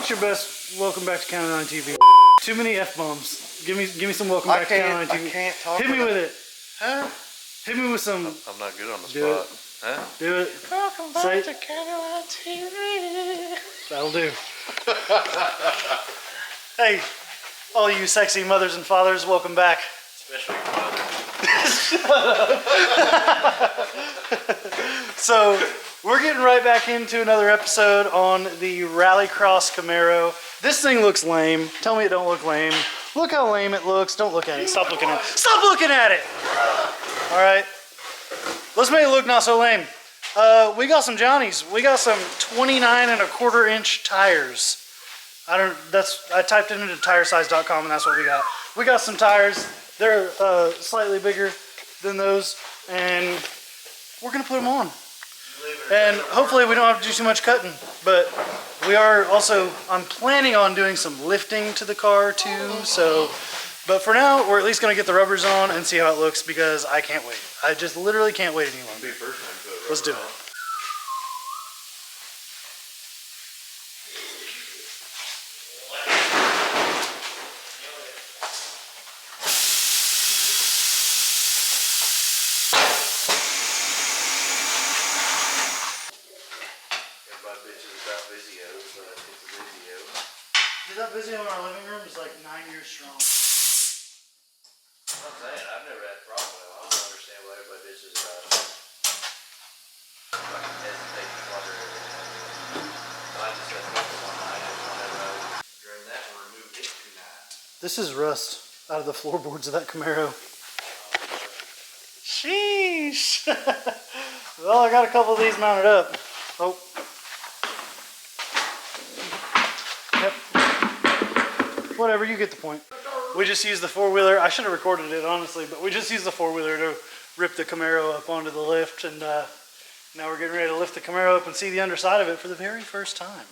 What's your best welcome back to CountyLine TV? Too many F-bombs. Give me some welcome back to CountyLine TV. I can't talk. Hit me with it. Huh? Hit me with some. I'm not good on the Do spot. Huh? Do it. Welcome back to CountyLine TV. That'll do. Hey, all you sexy mothers and fathers, welcome back. Especially your mother. So, we're getting right back into another episode on the Rallycross Camaro. This thing looks lame. Tell me it don't look lame. Look how lame it looks. Don't look at it. Stop looking at it. Stop looking at it! Alright. Let's make it look not so lame. We got some Johnnies. We got some 29.25-inch tires. I typed it into TireSize.com and that's what we got. We got some tires. They're slightly bigger than those, and we're gonna put them on. And hopefully we don't have to do too much cutting, but we are also, I'm planning on doing some lifting to the car too, so, but for now, we're at least gonna get the rubbers on and see how it looks because I can't wait. I just literally can't wait any longer. Let's do it. That Vizio in our living room is like 9 years strong. I'm saying, I've never had a problem with it. I don't understand why everybody bitches about it. Fucking hesitate to water everything. So I just said, one night, whenever I drained that and removed it tonight. This is rust out of the floorboards of that Camaro. Sheesh! Well, I got a couple of these mounted up. Oh. Yep. Whatever, you get the point. We just used the four-wheeler. I should have recorded it, honestly, but we just used the four-wheeler to rip the Camaro up onto the lift, and now we're getting ready to lift the Camaro up and see the underside of it for the very first time.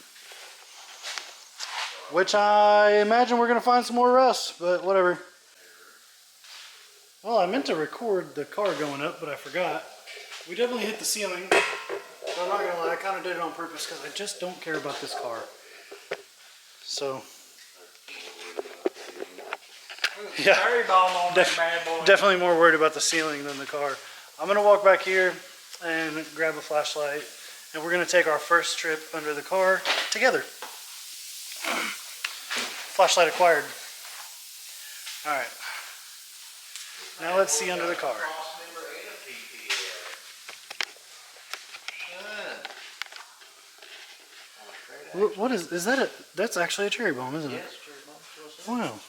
Which I imagine we're going to find some more rust, but whatever. Well, I meant to record the car going up, but I forgot. We definitely hit the ceiling. But I'm not going to lie, I kind of did it on purpose because I just don't care about this car. So... yeah, definitely more worried about the ceiling than the car. I'm going to walk back here and grab a flashlight, and we're going to take our first trip under the car together. Flashlight acquired. Alright. Now let's see under the car. What is that? That's actually a cherry bomb, isn't it? Yes, cherry bomb. Wow.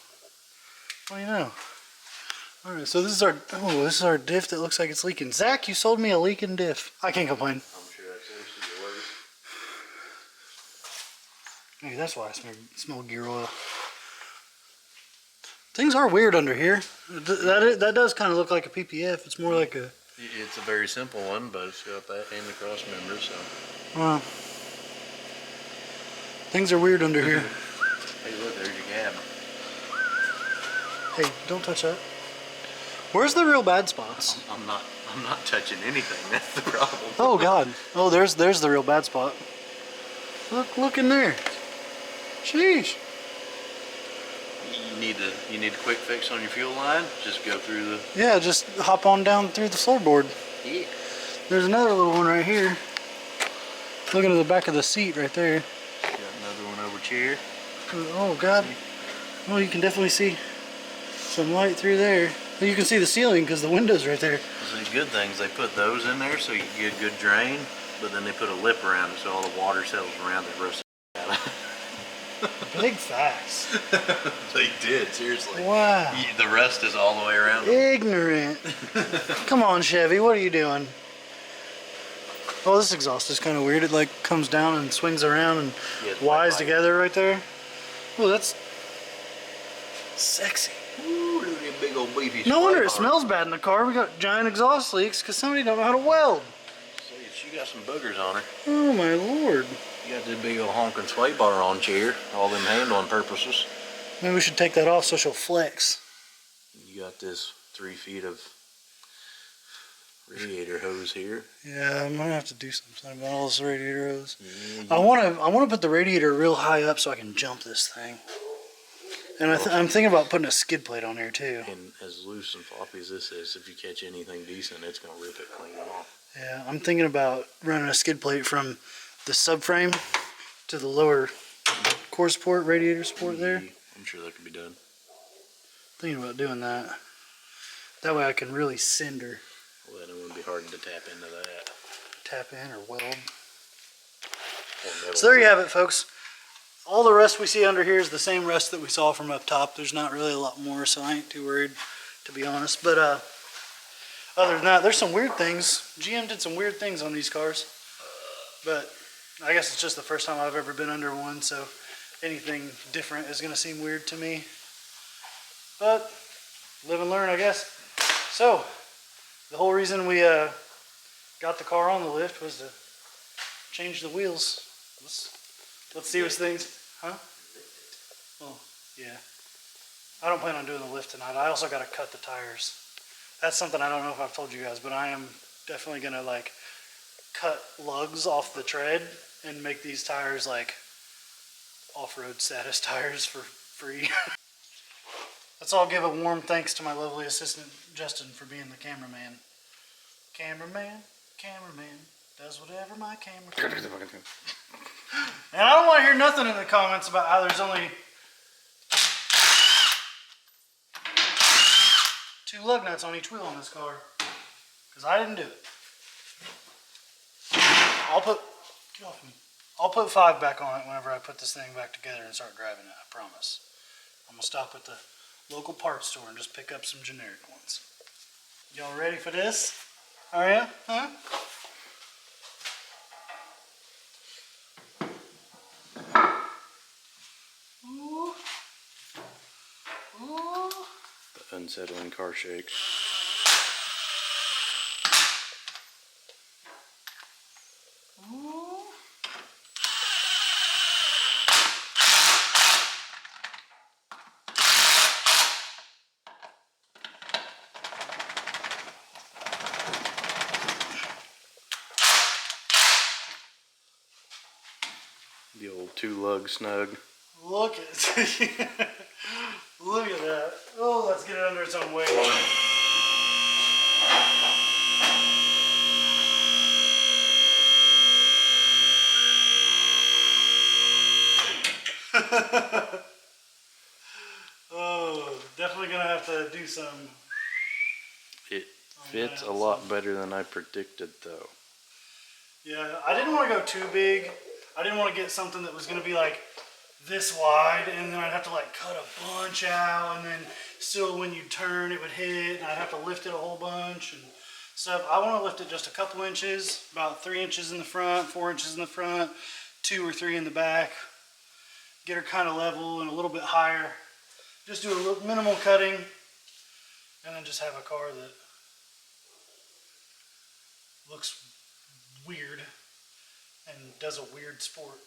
Well, you know. Alright, so this is our diff that looks like it's leaking. Zach, you sold me a leaking diff. I can't complain. I'm sure that's yours. Maybe that's why I smell gear oil. Things are weird under here. That does kind of look like a PPF. It's more like a... It's a very simple one, but it's got that and the cross member, so... Well... Things are weird under here. Hey, look, there's your gab. Hey, don't touch that. Where's the real bad spots? I'm not touching anything. That's the problem. Oh God. Oh, there's the real bad spot. Look in there. Sheesh. You need a quick fix on your fuel line. Just go through the. Yeah, just hop on down through the floorboard. Yeah. There's another little one right here. Looking at the back of the seat right there. Got another one over here. Oh God. Oh, you can definitely see some light through there. You can see the ceiling because the window's right there. So the good things, they put those in there so you can get a good drain, but then they put a lip around it so all the water settles around it, roasted out. Big facts. They did, seriously. Wow. The rust is all the way around. Ignorant. Come on, Chevy, what are you doing? Oh, this exhaust is kind of weird. It like comes down and swings around and Y's together right there. Oh, that's sexy. Ooh, look at that big old beefy. No wonder it smells bad in the car. We got giant exhaust leaks because somebody don't know how to weld. See, she got some boogers on her. Oh my lord. You got this big old honking sway bar on chair. All them handling purposes. Maybe we should take that off so she'll flex. You got this 3 feet of Radiator hose here. Yeah, I'm gonna have to do something about all this radiator hose. Yeah, I wanna put the radiator real high up so I can jump this thing. And I'm thinking about putting a skid plate on there too. And as loose and floppy as this is, if you catch anything decent, it's gonna rip it clean off. Yeah, I'm thinking about running a skid plate from the subframe to the lower core support, radiator support there. I'm sure that could be done. Thinking about doing that. That way I can really cinder. Well, then it wouldn't be hard to tap into that. Tap in or weld. Or So there you have it, folks. All the rust we see under here is the same rust that we saw from up top. There's not really a lot more, so I ain't too worried, to be honest. But other than that, there's some weird things. GM did some weird things on these cars. But I guess it's just the first time I've ever been under one, so anything different is going to seem weird to me. But live and learn, I guess. So the whole reason we got the car on the lift was to change the wheels. Let's see what's things, huh? Well, yeah. I don't plan on doing the lift tonight. I also got to cut the tires. That's something I don't know if I've told you guys, but I am definitely gonna like cut lugs off the tread and make these tires like off-road status tires for free. Let's all give a warm thanks to my lovely assistant Justin for being the cameraman. Cameraman does whatever my camera can. And I don't want to hear nothing in the comments about how there's only 2 lug nuts on each wheel on this car. Because I didn't do it. Get off me. I'll put 5 back on it whenever I put this thing back together and start driving it, I promise. I'm going to stop at the local parts store and just pick up some generic ones. Y'all ready for this? Are ya? Huh? Ooh. Ooh. The unsettling car shakes. Ooh. The old 2 lug snug. Look at look at that. Oh, let's get it under its own weight. Oh, definitely gonna have to do some. It fits a lot better than I predicted, though. Yeah, I didn't want to go too big. I didn't want to get something that was going to be like this wide, and then I'd have to like cut a bunch out, and then still when you turn it would hit, and I'd have to lift it a whole bunch and stuff. I want to lift it just a couple inches, about 3 inches in the front, 4 inches in the front, 2 or 3 in the back. Get her kind of level and a little bit higher. Just do a little minimal cutting, and then just have a car that looks weird and does a weird sport.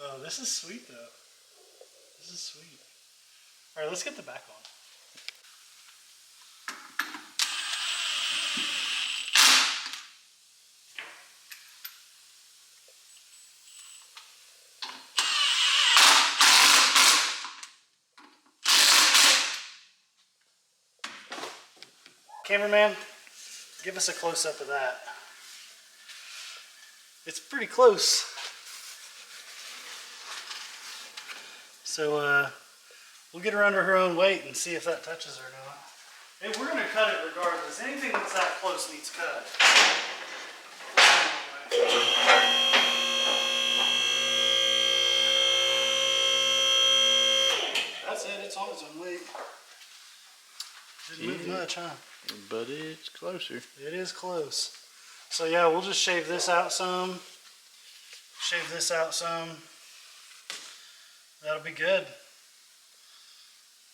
Oh, this is sweet though. This is sweet. All right, let's get the back on. Cameraman, give us a close-up of that. It's pretty close. So we'll get her under her own weight and see if that touches her or not. Hey, we're gonna cut it regardless. Anything that's that close needs cut. That's it, it's on its own weight. Didn't move much, huh? But it's closer. It is close. So yeah, we'll just shave this out some. Shave this out some. That'll be good.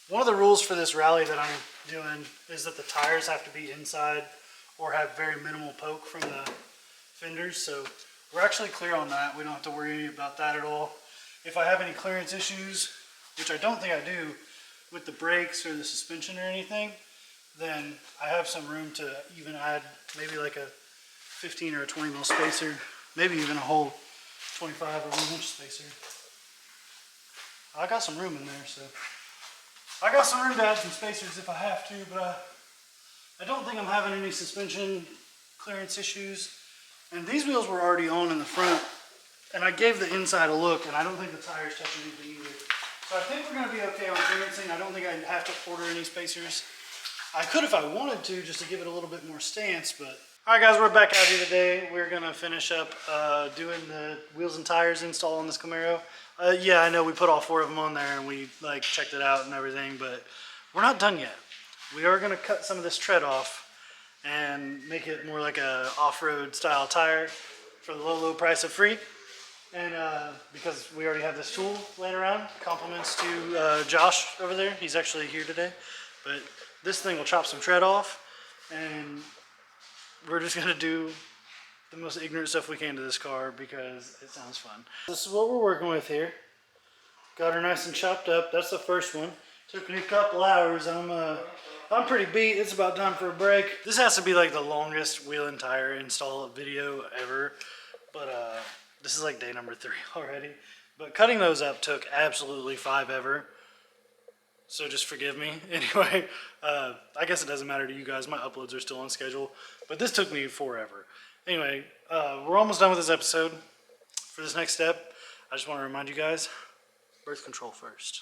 One of the rules for this rally that I'm doing is that the tires have to be inside or have very minimal poke from the fenders. So we're actually clear on that. We don't have to worry about that at all. If I have any clearance issues, which I don't think I do, with the brakes or the suspension or anything, then I have some room to even add maybe like a 15 or a 20 mil spacer, maybe even a whole 25 or 1 inch spacer. I got some room in there, so I got some room to add some spacers if I have to, but I don't think I'm having any suspension clearance issues. And these wheels were already on in the front, and I gave the inside a look, and I don't think the tires touch anything either. So I think we're going to be okay on clearancing. I don't think I have to order any spacers. I could if I wanted to, just to give it a little bit more stance, but... Alright guys, we're back out here today. We're going to finish up doing the wheels and tires install on this Camaro. Yeah, I know we put all 4 of them on there and we like checked it out and everything, but we're not done yet. We are going to cut some of this tread off and make it more like a off-road style tire for the low price of free. And because we already have this tool laying around, compliments to Josh over there. He's actually here today. But this thing will chop some tread off, and we're just gonna do the most ignorant stuff we can to this car because it sounds fun. This is what we're working with here. Got her nice and chopped up. That's the first one. Took me a couple hours. I'm pretty beat. It's about time for a break. This has to be like the longest wheel and tire install video ever, but this is like day number 3 already. But cutting those up took absolutely 5 ever. So just forgive me. Anyway, I guess it doesn't matter to you guys. My uploads are still on schedule. But this took me forever. Anyway, we're almost done with this episode. For this next step, I just want to remind you guys, birth control first.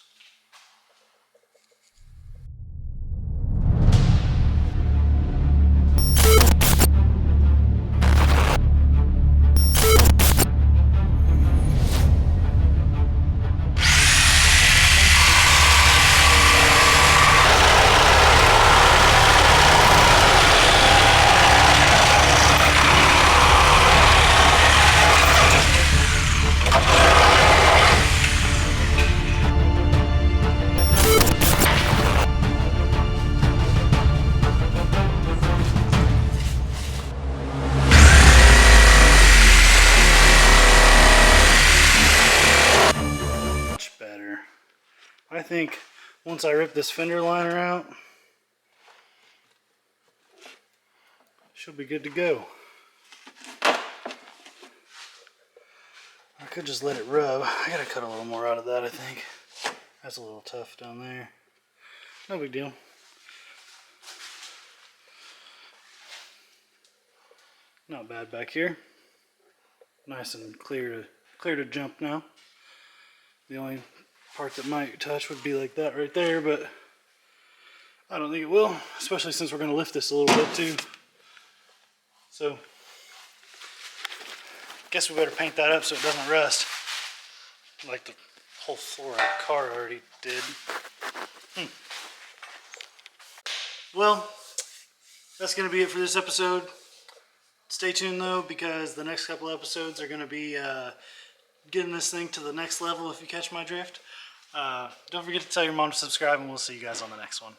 I think once I rip this fender liner out, she'll be good to go. I could just let it rub. I gotta cut a little more out of that, I think. That's a little tough down there. No big deal. Not bad back here. Nice and clear to jump now. The only part that might touch would be like that right there, but I don't think it will, especially since we're going to lift this a little bit too. So guess we better paint that up so it doesn't rust like the whole floor of the car already did. Well, that's going to be it for this episode. Stay tuned though, because the next couple episodes are going to be getting this thing to the next level, if you catch my drift. Don't forget to tell your mom to subscribe, and we'll see you guys on the next one.